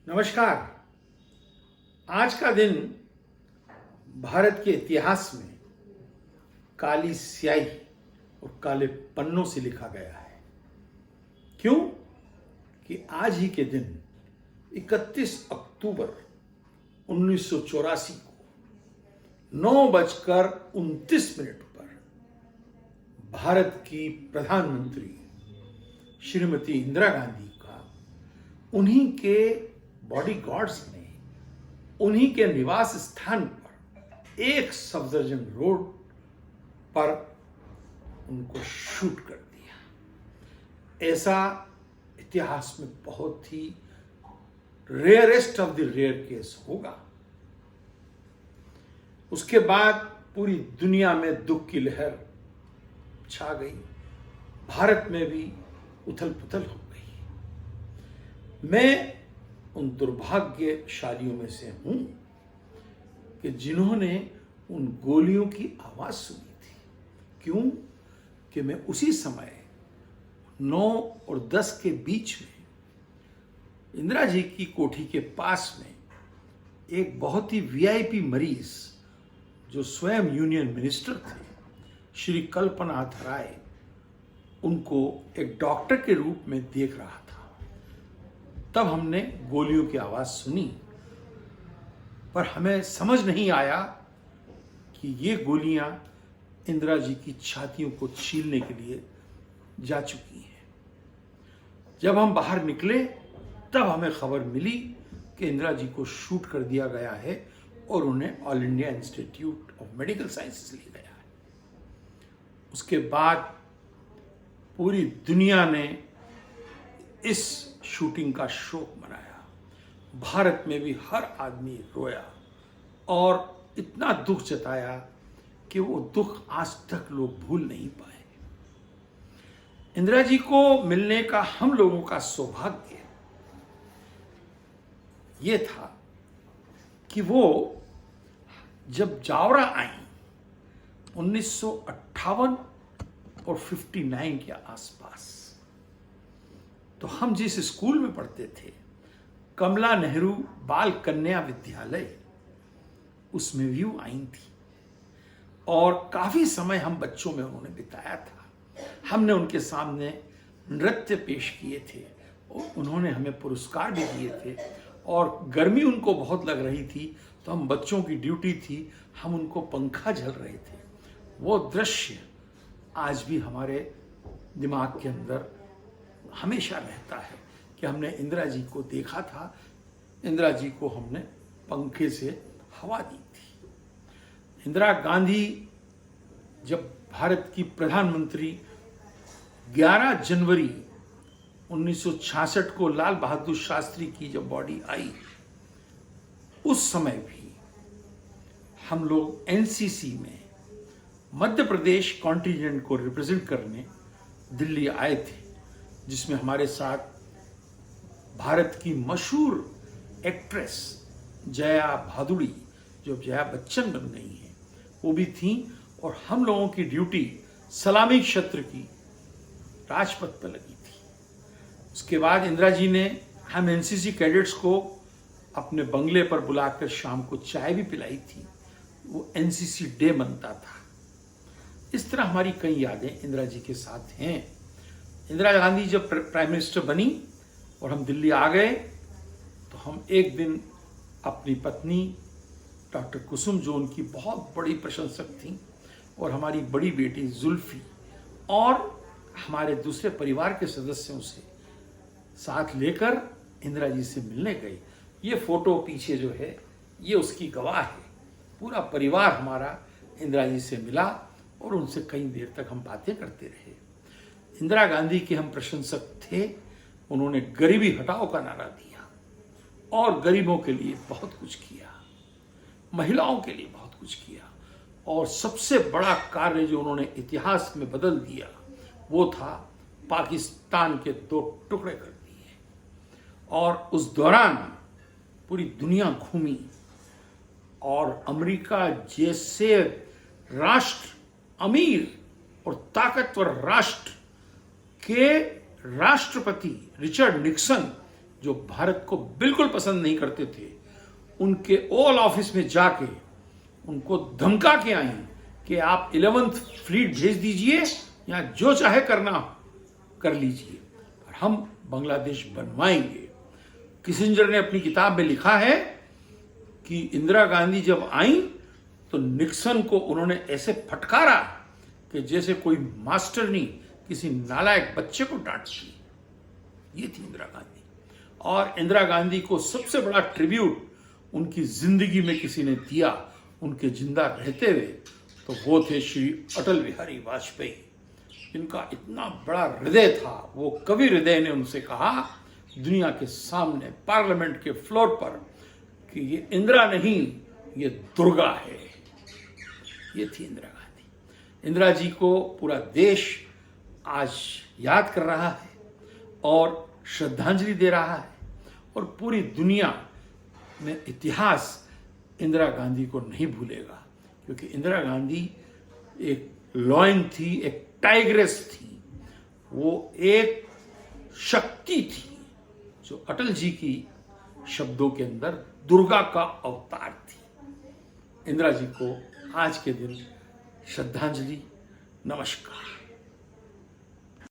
नमस्कार। आज का दिन भारत के इतिहास में काली स्याही और काले पन्नों से लिखा गया है। क्यों कि आज ही के दिन 31 अक्टूबर 1984 को 9:29 पर भारत की प्रधानमंत्री श्रीमती इंदिरा गांधी का उन्हीं के बॉडीगार्ड्स ने उन्हीं के निवास स्थान पर एक सफदरजंग रोड पर उनको शूट कर दिया। ऐसा इतिहास में बहुत ही rarest of the rare case होगा। उसके बाद पूरी दुनिया में दुख की लहर छा गई, भारत में भी उथल पुथल हो गई। मैं उन दुर्भाग्यशालियों में से हूं कि जिन्होंने उन गोलियों की आवाज सुनी थी। क्यों कि मैं उसी समय 9 और 10 के बीच में इंदिरा जी की कोठी के पास में एक बहुत ही वीआईपी मरीज जो स्वयं यूनियन मिनिस्टर थे, श्री कल्पनाथ राय, उनको एक डॉक्टर के रूप में देख रहा था। तब हमने गोलियों की आवाज सुनी, पर हमें समझ नहीं आया कि ये गोलियां इंदिरा जी की छातियों को छीलने के लिए जा चुकी हैं। जब हम बाहर निकले तब हमें खबर मिली कि इंदिरा जी को शूट कर दिया गया है और उन्हें all India institute of medical sciences ले गया है। उसके बाद पूरी दुनिया ने इस शूटिंग का शोक मनाया। भारत में भी हर आदमी रोया और इतना दुख जताया कि वो दुख आज तक लोग भूल नहीं पाए। इंदिरा जी को मिलने का हम लोगों का सौभाग्य ये था कि वो जब जावरा आई 1958 और 59 के आसपास, तो हम जिस स्कूल में पढ़ते थे, कमला नेहरू बाल कन्या विद्यालय, उसमें भी वो आई थी और काफी समय हम बच्चों में उन्होंने बिताया था। हमने उनके सामने नृत्य पेश किए थे और उन्होंने हमें पुरस्कार भी दिए थे। और गर्मी उनको बहुत लग रही थी तो हम बच्चों की ड्यूटी थी, हम उनको पंखा झल रहे थे। वो दृश्य आज भी हमारे दिमाग के अंदर हमेशा रहता है कि हमने इंदिरा जी को देखा था, इंदिरा जी को हमने पंखे से हवा दी थी। इंदिरा गांधी जब भारत की प्रधानमंत्री 11 जनवरी 1966 को लाल बहादुर शास्त्री की जब बॉडी आई, उस समय भी हम लोग एनसीसी में मध्य प्रदेश कॉन्टिजेंट को रिप्रेजेंट करने दिल्ली आए थे, जिसमें हमारे साथ भारत की मशहूर एक्ट्रेस जया भादुड़ी, जो जया बच्चन बन गई हैं, वो भी थी। और हम लोगों की ड्यूटी सलामी क्षेत्र की राजपथ पर लगी थी। उसके बाद इंदिरा जी ने हम एनसीसी कैडेट्स को अपने बंगले पर बुलाकर शाम को चाय भी पिलाई थी। वो एनसीसी डे मनता था। इस तरह हमारी कई यादें इंदिरा जी के साथ हैं। इंदिरा गांधी जब प्राइम मिनिस्टर बनी और हम दिल्ली आ गए, तो हम एक दिन अपनी पत्नी डॉक्टर कुसुम, जो उनकी बहुत बड़ी प्रशंसक थी, और हमारी बड़ी बेटी जुल्फी और हमारे दूसरे परिवार के सदस्यों से साथ लेकर इंदिरा जी से मिलने गए। ये फोटो पीछे जो है, ये उसकी गवाह है। पूरा परिवार हमारा इंदिरा जी से मिला और उनसे कई देर तक हम बातें करते रहे। इंदिरा गांधी के हम प्रशंसक थे। उन्होंने गरीबी हटाओ का नारा दिया और गरीबों के लिए बहुत कुछ किया, महिलाओं के लिए बहुत कुछ किया, और सबसे बड़ा कार्य जो उन्होंने इतिहास में बदल दिया वो था पाकिस्तान के 2 टुकड़े कर दिए। और उस दौरान पूरी दुनिया घूमी और अमेरिका जैसे राष्ट्र, अमीर और ताकतवर राष्ट्र के राष्ट्रपति रिचर्ड निक्सन जो भारत को बिल्कुल पसंद नहीं करते थे, उनके ओवल ऑफिस में जाके उनको धमका के आई कि आप 11th फ्लीट भेज दीजिए या जो चाहे करना कर लीजिए, पर हम बांग्लादेश बनवाएंगे। किसिंजर ने अपनी किताब में लिखा है कि इंदिरा गांधी जब आई तो निक्सन को उन्होंने ऐसे फटकारा कि जैसे कोई मास्टरनी किसी नालायक बच्चे को डांटती। ये थी इंदिरा गांधी। और इंदिरा गांधी को सबसे बड़ा ट्रिब्यूट उनकी जिंदगी में किसी ने दिया उनके जिंदा रहते हुए, तो वो थे श्री अटल बिहारी वाजपेयी, जिनका इतना बड़ा हृदय था। वो कवि हृदय ने उनसे कहा दुनिया के सामने पार्लियामेंट के फ्लोर पर कि ये इंदिरा नहीं, ये दुर्गा है। ये थी इंदिरा गांधी। इंदिरा जी को पूरा देश आज याद कर रहा है और श्रद्धांजलि दे रहा है, और पूरी दुनिया में इतिहास इंदिरा गांधी को नहीं भूलेगा, क्योंकि इंदिरा गांधी एक लॉयन थी, एक टाइग्रेस थी, वो एक शक्ति थी जो अटल जी की शब्दों के अंदर दुर्गा का अवतार थी। इंदिरा जी को आज के दिन श्रद्धांजलि। नमस्कार।